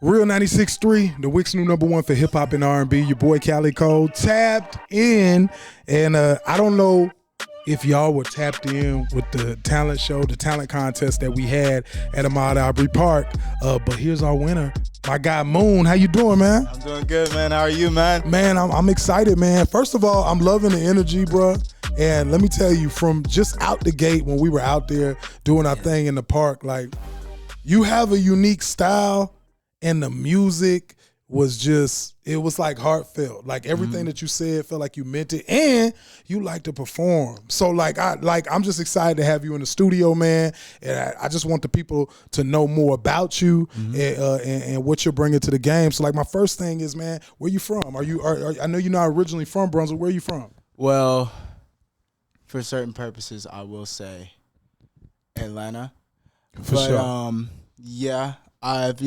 Real 96.3, the Wick's new number one for hip hop and R&B. Your boy Cali Cole tapped in, and I don't know if y'all were tapped in with the talent show, the talent contest that we had at Ahmaud Arbery Park. But here's our winner, my guy Moon. How you doing, man? I'm doing good, man. How are you, man? Man, I'm excited, man. First of all, I'm loving the energy, bro. And let me tell you, from just out the gate when we were out there doing our thing in the park, like, you have a unique style. And the music was just, it was like heartfelt. Like everything that you said felt like you meant it, and you like to perform. So I'm just excited to have you in the studio, man. And I just want the people to know more about you and what you're bringing to the game. So like my first thing is, man, where you from? I know you're not originally from Brunswick. Where are you from? Well, for certain purposes, I will say Atlanta. For sure. Yeah, I've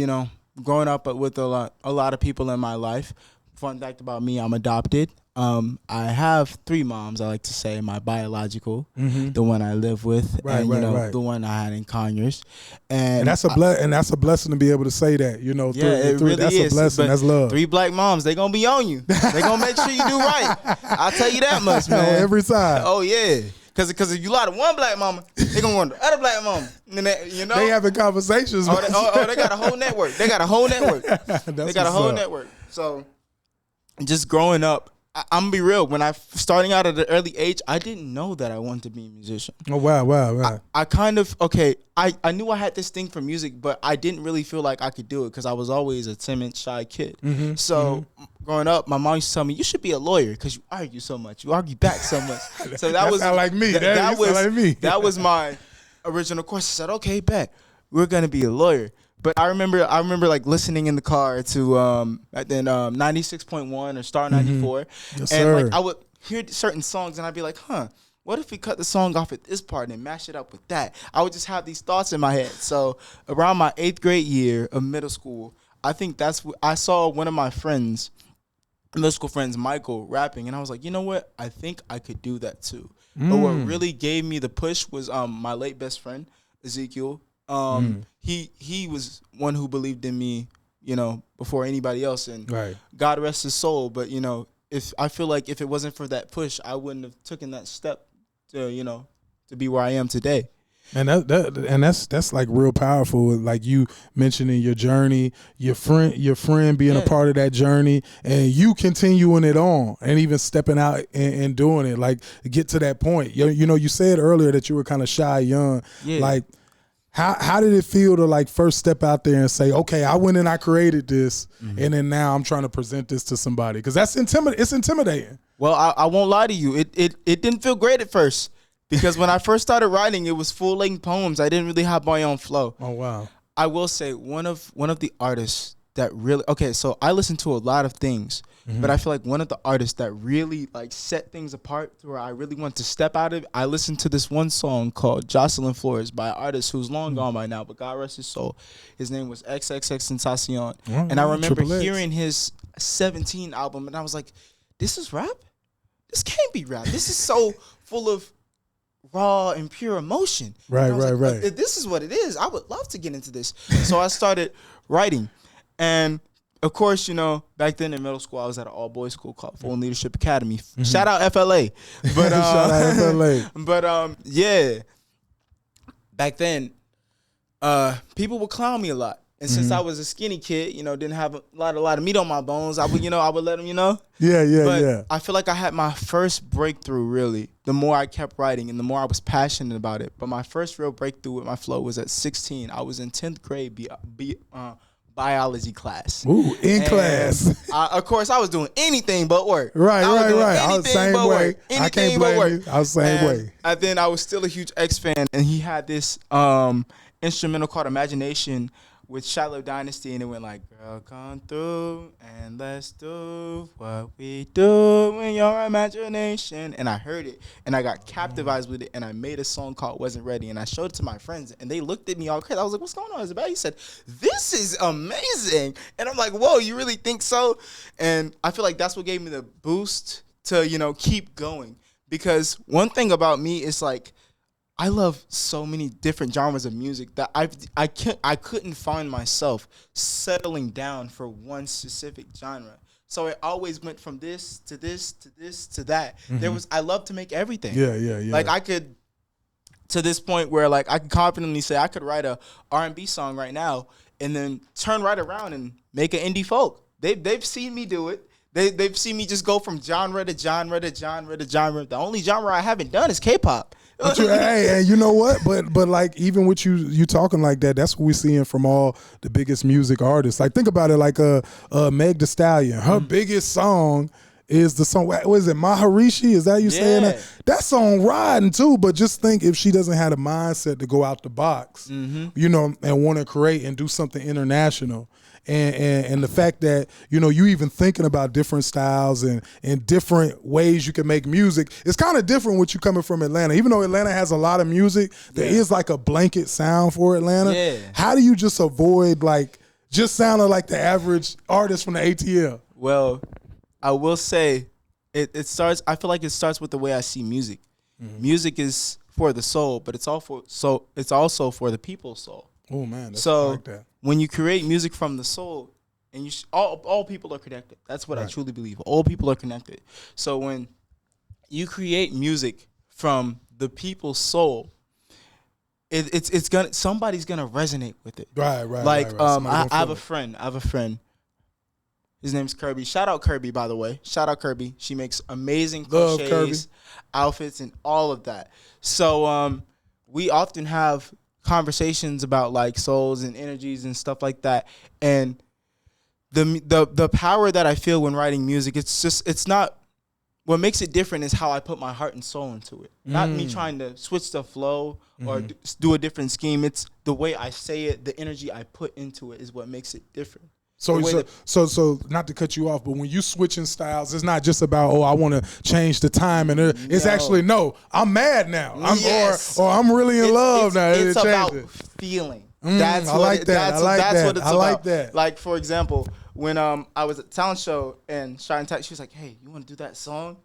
growing up with a lot of people in my life. Fun fact about me, I'm adopted. I have 3 moms, I like to say. My biological, the one I live with, and the one I had in Conyers. And that's a blessing to be able to say that, it really that's is. a blessing. That's love. 3 black moms, they gonna be on you. They gonna make sure you do right. I'll tell you that much, man. Every time. Oh yeah. Cause if you lie to one black mama, they gonna want the other black mama. And they having conversations. They got a whole network. They got a whole network. So, just growing up, I'm gonna be real. When starting out at an early age, I didn't know that I wanted to be a musician. Oh wow. I kind of I knew I had this thing for music, but I didn't really feel like I could do it because I was always a timid, shy kid. Growing up, my mom used to tell me, you should be a lawyer because you argue so much. You argue back so much. So that was like me. That was my original course. I said, okay, bet we're gonna be a lawyer. But I remember like listening in the car to 96.1 or Star 94, Yes, and sir. like I would hear certain songs and I'd be like, what if we cut the song off at this part and mash it up with that? I would just have these thoughts in my head. So around my 8th grade year of middle school, I think I saw one of my friends, middle school friends, Michael, rapping, and I was like, you know what? I think I could do that too. But what really gave me the push was my late best friend, Ezekiel. He was one who believed in me, before anybody else, and God rest his soul. But if I feel like if it wasn't for that push, I wouldn't have taken that step to be where I am today. And that's like real powerful. Like you mentioning your journey, your friend being a part of that journey, and you continuing it on, and even stepping out and doing it. Like get to that point. You said earlier that you were kind of shy, young. Yeah. Like how did it feel to like first step out there and say, okay, I went and I created this, and then now I'm trying to present this to somebody? Because it's intimidating. Well, I won't lie to you. It didn't feel great at first. Because when I first started writing, it was full-length poems. I didn't really have my own flow. Oh, wow. I will say one of the artists that really so I listen to a lot of things, but I feel like one of the artists that really like set things apart to where I really want to step out of it. I listened to this one song called Jocelyn Flores by an artist who's long gone by now, but God rest his soul. His name was XXXTentacion. And I remember hearing his 17 album, and I was like, this is rap? This can't be rap. This is so full of raw and pure emotion. Right. If this is what it is, I would love to get into this. So I started writing. And of course, back then in middle school, I was at an all-boys school called Full Leadership Academy. Shout out FLA. But, shout out FLA. But yeah, back then, people would clown me a lot. And since I was a skinny kid, didn't have a lot of meat on my bones, I would let them, Yeah. I feel like I had my first breakthrough, really, the more I kept writing and the more I was passionate about it. But my first real breakthrough with my flow was at 16. I was in 10th grade biology class. Ooh, class. Of course, I was doing anything but work. Right. I was the same way. I can't blame you. I was the same way. And then I was still a huge X fan, and he had this instrumental called Imagination with Shiloh Dynasty, and it went like, girl, come through and let's do what we do in your imagination. And I heard it, and I got captivated with it, and I made a song called Wasn't Ready, and I showed it to my friends, and they looked at me all crazy. I was like, what's going on? Isabel? He said, this is amazing. And I'm like, whoa, you really think so? And I feel like that's what gave me the boost to, keep going. Because one thing about me is like, I love so many different genres of music that I couldn't find myself settling down for one specific genre. So it always went from this to this to this to that. I love to make everything. Yeah. Like I could, to this point where like I can confidently say I could write a R&B song right now and then turn right around and make an indie folk. They've seen me do it. They've seen me just go from genre to genre to genre to genre. The only genre I haven't done is K-pop. But hey, you know what? But like even with you talking like that, that's what we're seeing from all the biggest music artists. Like think about it, like Meg Thee Stallion. Her biggest song is the song. What is it? Maharishi? Is that you saying that? That song riding too. But just think if she doesn't have the mindset to go out the box, you know, and want to create and do something international. And the fact that, you know, you even thinking about different styles and different ways you can make music, it's kind of different with you coming from Atlanta. Even though Atlanta has a lot of music, there is like a blanket sound for Atlanta. Yeah. How do you just avoid like just sounding like the average artist from the ATL? Well, I will say it starts, I feel like it starts with the way I see music. Music is for the soul, but it's also for the people's soul. Oh man, that's so like that. When you create music from the soul, and all people are connected. That's what I truly believe. All people are connected. So when you create music from the people's soul, it's gonna, somebody's gonna resonate with it. Right. Like I have a friend. His name's Kirby. Shout out Kirby, by the way. Shout out Kirby. She makes amazing crochets, outfits, and all of that. So we often have conversations about like souls and energies and stuff like that, and the power that I feel when writing music, it's not, what makes it different is how I put my heart and soul into it. Not me trying to switch the flow or do a different scheme. It's the way I say it, the energy I put into it is what makes it different. So not to cut you off, but when you switching styles, it's not just about, I want to change the time, and it's actually, no, I'm mad now, or I'm really in love now. It's about feeling. That's I like that. That's what it's I about. like that. Like for example, when I was at the talent show and Shireen, she was like, "Hey, you want to do that song?"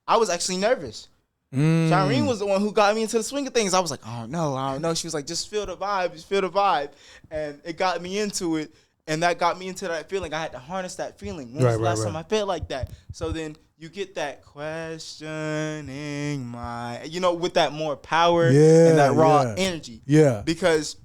I was actually nervous. Shireen was the one who got me into the swing of things. I was like, I don't know. She was like, just feel the vibe, and it got me into it. And that got me into that feeling. I had to harness that feeling. When was the last time I felt like that? So then you get that questioning my, with that more power and that raw energy. Yeah. Because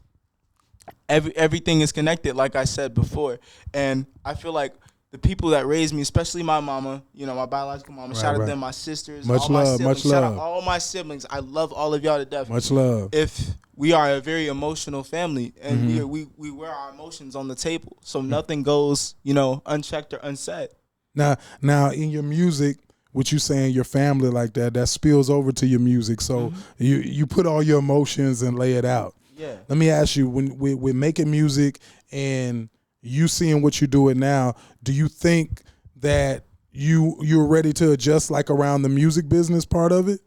everything is connected, like I said before. And I feel like the people that raised me, especially my mama, my biological mama, shout out to them, my sisters, much love. Shout out all my siblings. I love all of y'all to death. Much love. If we are a very emotional family, and we wear our emotions on the table, so nothing goes, unchecked or unsaid. Now in your music, what you saying, your family like that spills over to your music. So you put all your emotions and lay it out. Yeah. Let me ask you, when we're making music and you seeing what you're doing now, do you think that you're ready to adjust like around the music business part of it?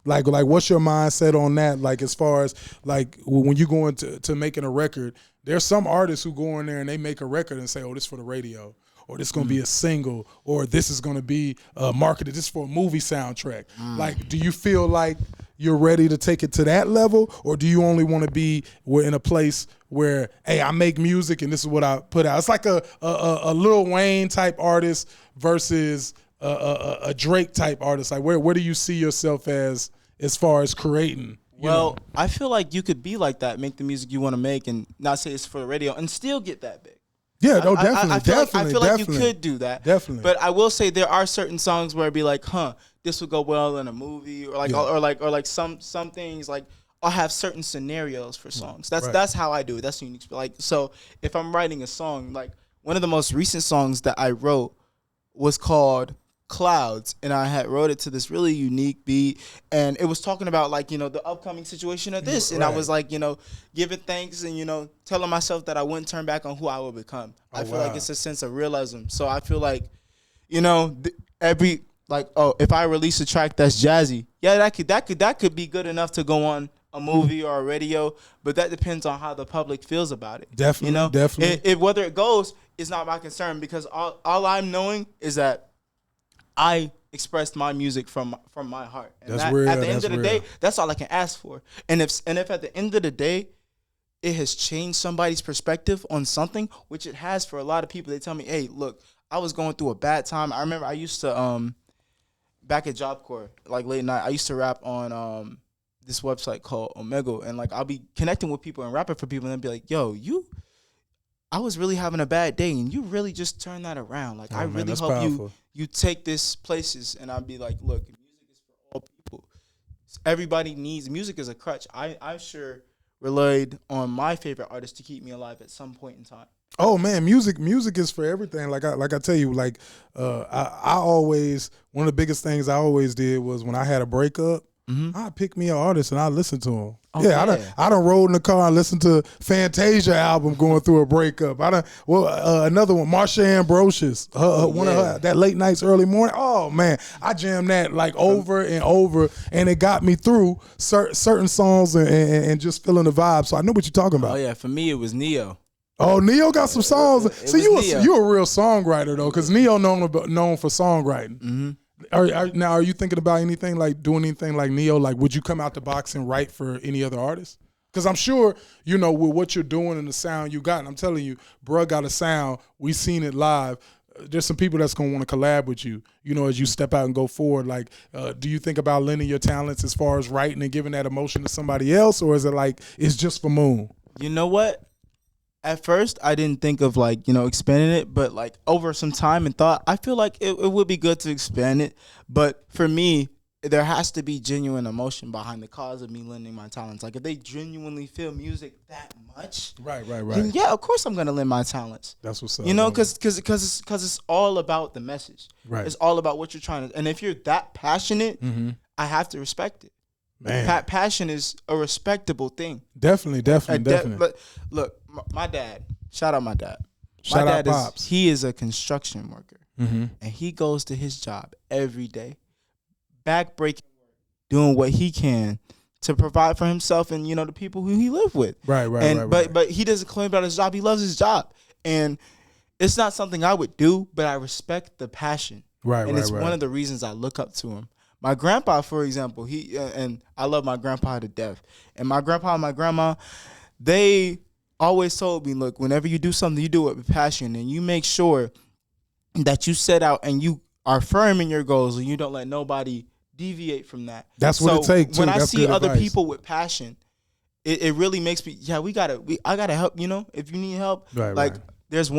Like what's your mindset on that? Like as far as like when you go into making a record, there's some artists who go in there and they make a record and say, this is for the radio, or this is going to be a single, or this is going to be marketed, this is for a movie soundtrack. Like, do you feel like you're ready to take it to that level, or do you only want to be in a place where, hey, I make music and this is what I put out? It's like a Lil Wayne type artist versus a Drake type artist. Like where do you see yourself as far as creating? Well, I feel like you could be like that, make the music you want to make, and not say it's for the radio, and still get that big. Yeah, no, definitely. I feel like you could do that. Definitely. But I will say there are certain songs where it'd be like, this would go well in a movie, or like, or like some things like I'll have certain scenarios for songs. That's how I do it. That's unique. Like, so if I'm writing a song, like one of the most recent songs that I wrote was called Clouds, and I had wrote it to this really unique beat, and it was talking about like the upcoming situation of this, and I was like giving thanks and telling myself that I wouldn't turn back on who I would become. I feel like it's a sense of realism. So I feel like if I release a track that's jazzy, that could be good enough to go on a movie or a radio, but that depends on how the public feels about it. Definitely, definitely. Whether it goes is not my concern, because all I'm knowing is that I expressed my music from my heart. And That's real. at the end of the day, real. that's all I can ask for. And if at the end of the day, it has changed somebody's perspective on something, which it has for a lot of people. They tell me, "Hey, look, I was going through a bad time." I remember I used to back at Job Corps, like late night, I used to rap on this website called Omegle, and like I'll be connecting with people and rapping for people, and they'll be like, "Yo, I was really having a bad day, and you really just turned that around. Like, I really that's hope powerful. you take this places." And I'd be like, "Look, music is for all people. Everybody needs music as a crutch." I sure relied on my favorite artist to keep me alive at some point in time. Oh man, music is for everything. Like I tell you, like I always, one of the biggest things I always did was when I had a breakup, I'd pick me an artist and I'd listen to him. Oh, yeah, I done rode in the car and listened to Fantasia album going through a breakup. Another one, Marsha Ambrosius, one of her that late nights, early morning. Oh man, I jammed that like over and over, and it got me through certain songs and just feeling the vibe. So I know what you're talking about. Oh yeah, for me it was Neo. Oh, Neo got some songs. So you Neo. you a real songwriter though, because Neo known for songwriting. Mm-hmm. Are you thinking about anything like doing anything like Neo? Like, would you come out the box and write for any other artist? Because I'm sure with what you're doing and the sound you got. And I'm telling you, bruh got a sound. We seen it live. There's some people that's gonna want to collab with you. As you step out and go forward. Like, do you think about lending your talents as far as writing and giving that emotion to somebody else, or is it like it's just for Moon? You know what? At first, I didn't think of expanding it, but like over some time and thought, I feel like it would be good to expand it. But for me, there has to be genuine emotion behind the cause of me lending my talents. Like if they genuinely feel music that much, Right. then yeah, of course I'm gonna lend my talents. That's what's up. Because it's all about the message. Right. It's all about what you're trying to. And if you're that passionate, I have to respect it. Man, passion is a respectable thing. definitely. But look, my dad. Shout out my dad. Shout my out dad Pops. He is a construction worker, Mhm. and he goes to his job every day, backbreaking, doing what he can to provide for himself and the people who he live with. Right. But he doesn't complain about his job. He loves his job, and it's not something I would do, but I respect the passion. Right. And it's one of the reasons I look up to him. My grandpa, for example, he and I love my grandpa to death. And my grandpa and my grandma, they always told me, look, whenever you do something, you do it with passion, and you make sure that you set out and you are firm in your goals, and you don't let nobody deviate from that. That's what it takes, too. When I That's see good other advice. people with passion, it really makes me, I gotta help. If you need help, Right. there's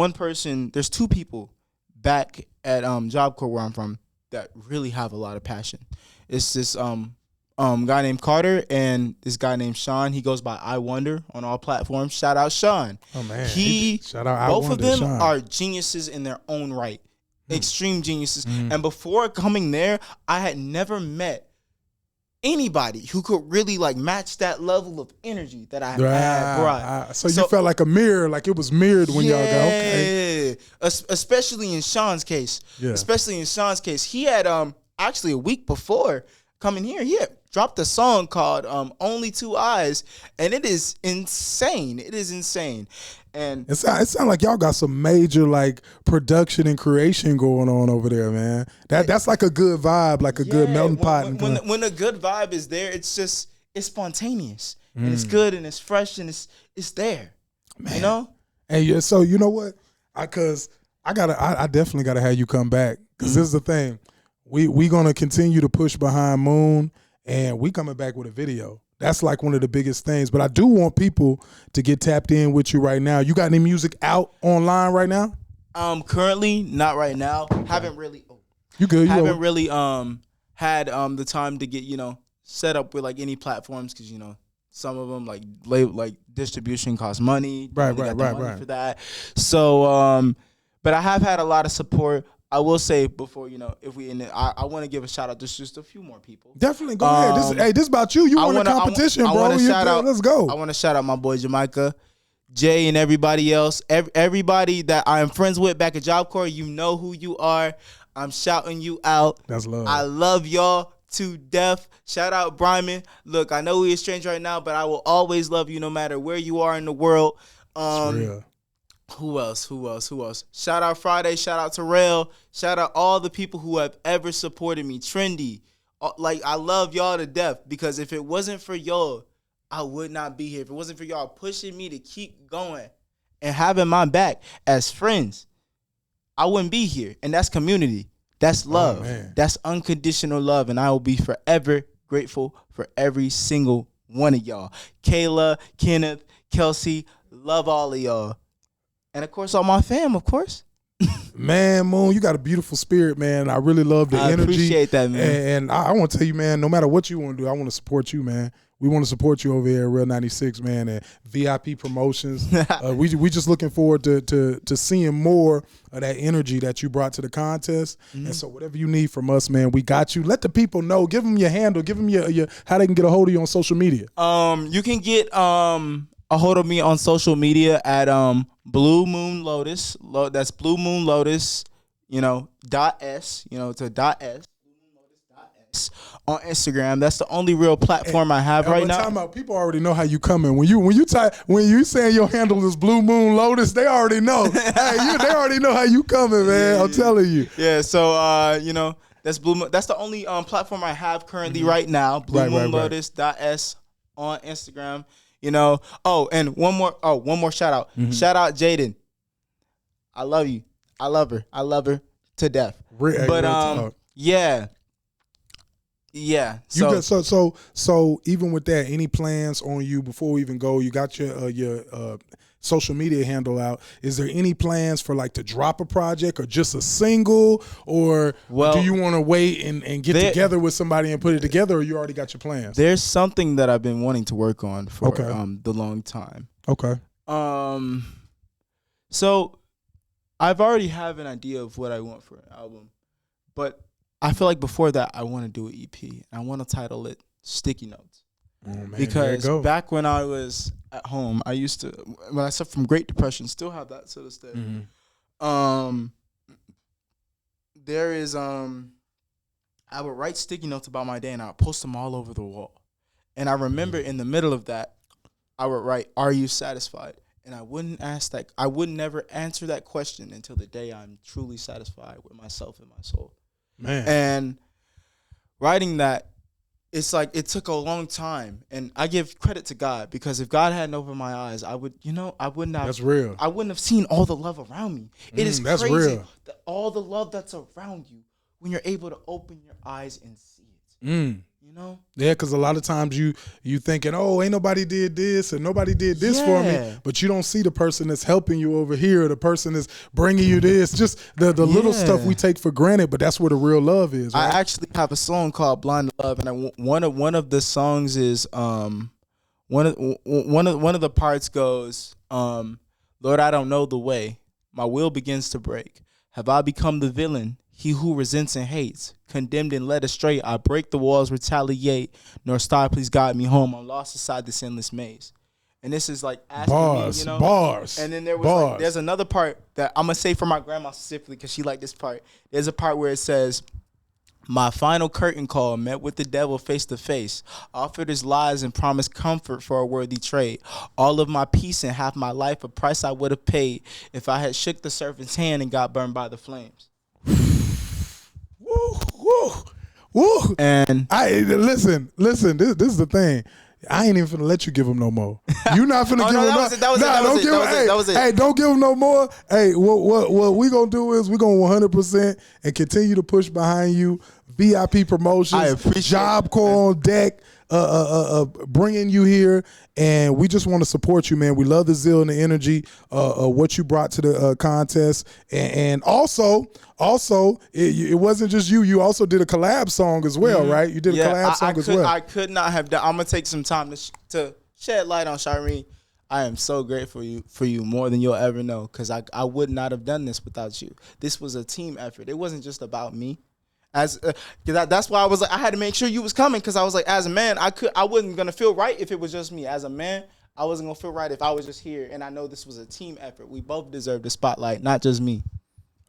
two people back at Job Corps where I'm from that really have a lot of passion. It's this guy named Carter and this guy named Sean. He goes by I Wonder on all platforms. Shout out Sean. Oh man, Shout out I both Wonder, of them Sean. are geniuses in their own right. Extreme geniuses. And before coming there, I had never met anybody who could really match that level of energy that I had brought. So you felt like a mirror, like it was mirrored when y'all got okay. Especially in Sean's case. Yeah. Especially in Sean's case. He had actually a week before coming here, he had dropped a song called Only Two Eyes, and it is insane. It is insane. And it sounds like y'all got some major production and creation going on over there, man. That's like a good vibe, like a good melting pot. When a good vibe is there, it's spontaneous. And it's good and it's fresh and it's there. Man. And so you know what? I definitely gotta have you come back. Because this is the thing. We gonna continue to push behind Moon, and we coming back with a video. That's like one of the biggest things. But I do want people to get tapped in with you right now. You got any music out online right now? Currently, not right now. Haven't really. You good? Haven't really had the time to get set up with any platforms, because some of them like distribution costs money. Right. For that. So but I have had a lot of support. I will say before, if we end it, I want to give a shout out to just a few more people. Definitely, go ahead. This is about you. You won a competition, bro. Let's go. I want to shout out my boy Jamaica, Jay, and everybody else. Everybody that I am friends with back at Job Corps, you know who you are. I'm shouting you out. That's love. I love y'all to death. Shout out Bryman. Look, I know we're estranged right now, but I will always love you no matter where you are in the world. It's real. Who else? Who else? Who else? Shout out Friday. Shout out Terrell. Shout out all the people who have ever supported me. Trendy. Like, I love y'all to death, because if it wasn't for y'all, I would not be here. If it wasn't for y'all pushing me to keep going and having my back as friends, I wouldn't be here. And that's community. That's love. That's unconditional love. And I will be forever grateful for every single one of y'all. Kayla, Kenneth, Kelsey, love all of y'all. And, of course, all my fam, of course. Man, Moon, you got a beautiful spirit, man. I really love the energy. I appreciate that, man. And I want to tell you, man, no matter what you want to do, I want to support you, man. We want to support you over here at Real 96, man, and VIP Promotions. We just looking forward to seeing more of that energy that you brought to the contest. Mm-hmm. And so whatever you need from us, man, we got you. Let the people know. Give them your handle. Give them your how they can get a hold of you on social media. You can get a hold of me on social media at Blue Moon Lotus. That's Blue Moon Lotus, .s, to .s. On Instagram. That's the only real platform I have right now. Time out. People already know how you coming. When you saying your handle is Blue Moon Lotus, they already know. They already know how you coming, man. Yeah. I'm telling you. Yeah. So that's Blue Moon. That's the only platform I have currently right now. Blue Moon Lotus .s on Instagram. Oh, and one more shout out. Mm-hmm. Shout out Jaden. I love you. I love her. I love her to death. Yeah. Yeah. So even with that, any plans on you before we even go? You got your social media handle out. Is there any plans for to drop a project or just a single, or do you want to wait and get together with somebody and put it together, or you already got your plans? There's something that I've been wanting to work on for the long time. Okay. So I've already have an idea of what I want for an album, but I feel like before that, I want to do an EP. I want to title it Sticky Notes. Oh, man, because back when I was at home, I used to, when I suffered from Great Depression, still have that to this day. Mm-hmm. There is, I would write sticky notes about my day and I would post them all over the wall. And I remember in the middle of that, I would write, "Are you satisfied?" And I would never answer that question until the day I'm truly satisfied with myself and my soul. Man. And writing that, it's like it took a long time, and I give credit to God, because if God hadn't opened my eyes, I would not. That's real. I wouldn't have seen all the love around me. It is that's crazy real. that all the love that's around you when you're able to open your eyes and see it. Yeah, because a lot of times you thinking, oh, ain't nobody did this and nobody did this for me, but you don't see the person that's helping you over here, or the person that's bringing you this. Just the little stuff we take for granted, but that's where the real love is. Right? I actually have a song called "Blind to Love," and one of the songs is one of the parts goes, "Lord, I don't know the way. My will begins to break. Have I become the villain? He who resents and hates, condemned and led astray, I break the walls, retaliate, nor star, please guide me home. I'm lost inside this endless maze." And this is like asking me, bars. And then there's another part that I'm gonna say for my grandma specifically, because she liked this part. There's a part where it says, "My final curtain call, met with the devil face to face, offered his lies and promised comfort for a worthy trade. All of my peace and half my life, a price I would have paid if I had shook the serpent's hand and got burned by the flames." Woo. And listen. This is the thing. I ain't even finna let you give him no more. You not finna give him no more. That was it. Hey, don't give him no more. Hey, what we gonna do is we gonna 100% and continue to push behind you. VIP Promotions, I appreciate Job Corps on deck, bringing you here, and we just want to support you, man. We love the zeal and the energy, what you brought to the contest, and also it wasn't just you. You also did a collab song as well, right? You did a collab song as well. I could not have done. I'm gonna take some time to shed light on Shireen. I am so grateful for you more than you'll ever know, because I would not have done this without you. This was a team effort. It wasn't just about me. That's why I was like, I had to make sure you was coming, because I was like, as a man, I wasn't gonna feel right if it was just me. As a man, I wasn't gonna feel right if I was just here. And I know this was a team effort. We both deserve the spotlight, not just me.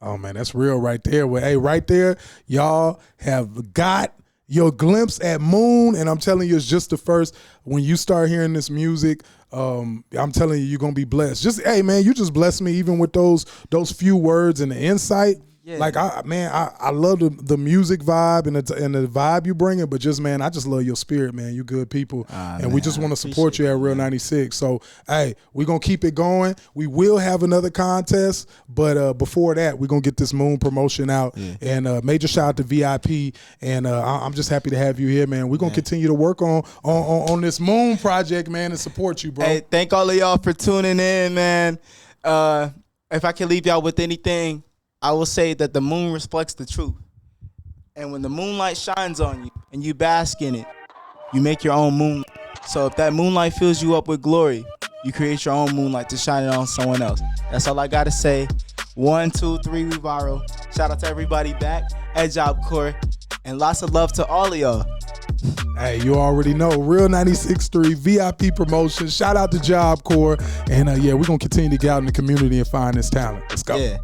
Oh man, that's real right there. Well, hey, right there, y'all have got your glimpse at Moon, and I'm telling you, it's just the first. When you start hearing this music, I'm telling you, you're gonna be blessed. Just hey man, you just blessed me even with those few words and the insight. Yeah. Like I love the music vibe and the vibe you bring it, but just man, I just love your spirit, man. You good people, and man, we just want to support you at Real man. 96. So hey, we're gonna keep it going. We will have another contest, but before that, we're gonna get this Moon promotion out. Yeah. And major shout out to VIP, and I'm just happy to have you here, man. We're gonna continue to work on this Moon project, man, and support you, bro. Hey, thank all of y'all for tuning in, man. If I can leave y'all with anything, I will say that the moon reflects the truth. And when the moonlight shines on you and you bask in it, you make your own moonlight. So if that moonlight fills you up with glory, you create your own moonlight to shine it on someone else. That's all I got to say. 1, 2, 3, we viral. Shout out to everybody back at Job Corps. And lots of love to all of y'all. Hey, you already know. Real 96.3 VIP promotion. Shout out to Job Corps. And yeah, we're going to continue to get out in the community and find this talent. Let's go. Yeah.